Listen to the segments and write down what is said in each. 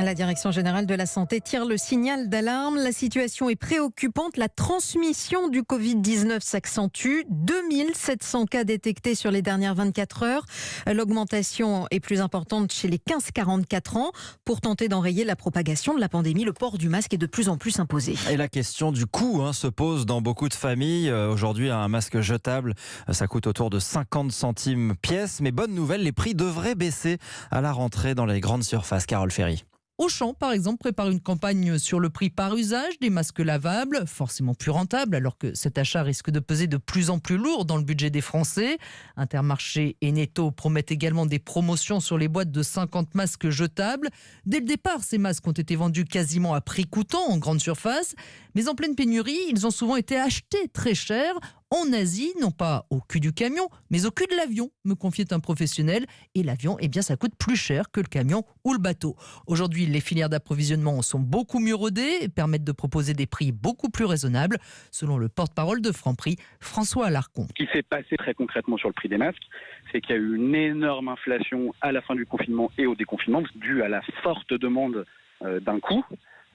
La Direction générale de la santé tire le signal d'alarme. La situation est préoccupante. La transmission du Covid-19 s'accentue. 2700 cas détectés sur les dernières 24 heures. L'augmentation est plus importante chez les 15-44 ans. Pour tenter d'enrayer la propagation de la pandémie, le port du masque est de plus en plus imposé. Et la question du coût se pose dans beaucoup de familles. Aujourd'hui, un masque jetable, ça coûte autour de 50 centimes pièce. Mais bonne nouvelle, les prix devraient baisser à la rentrée dans les grandes surfaces. Carole Ferry. Auchan, par exemple, prépare une campagne sur le prix par usage des masques lavables, forcément plus rentable, alors que cet achat risque de peser de plus en plus lourd dans le budget des Français. Intermarché et Netto promettent également des promotions sur les boîtes de 50 masques jetables. Dès le départ, ces masques ont été vendus quasiment à prix coûtant en grande surface, mais en pleine pénurie, ils ont souvent été achetés très cher en Asie, non pas au cul du camion, mais au cul de l'avion, me confiait un professionnel. Et l'avion, ça coûte plus cher que le camion ou le bateau. Aujourd'hui, les filières d'approvisionnement sont beaucoup mieux rodées et permettent de proposer des prix beaucoup plus raisonnables, selon le porte-parole de Franprix, François Alarcon. Ce qui s'est passé très concrètement sur le prix des masques, c'est qu'il y a eu une énorme inflation à la fin du confinement et au déconfinement, due à la forte demande d'un coup.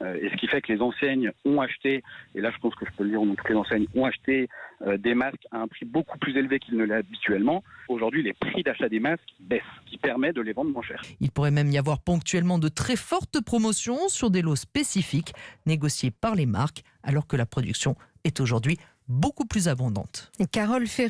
Et ce qui fait que les enseignes ont acheté, et là je pense que je peux le dire, toutes les enseignes ont acheté des masques à un prix beaucoup plus élevé qu'ils ne l'est habituellement. Aujourd'hui, les prix d'achat des masques baissent, ce qui permet de les vendre moins cher. Il pourrait même y avoir ponctuellement de très fortes promotions sur des lots spécifiques négociés par les marques, alors que la production est aujourd'hui beaucoup plus abondante. Et Carole Ferry.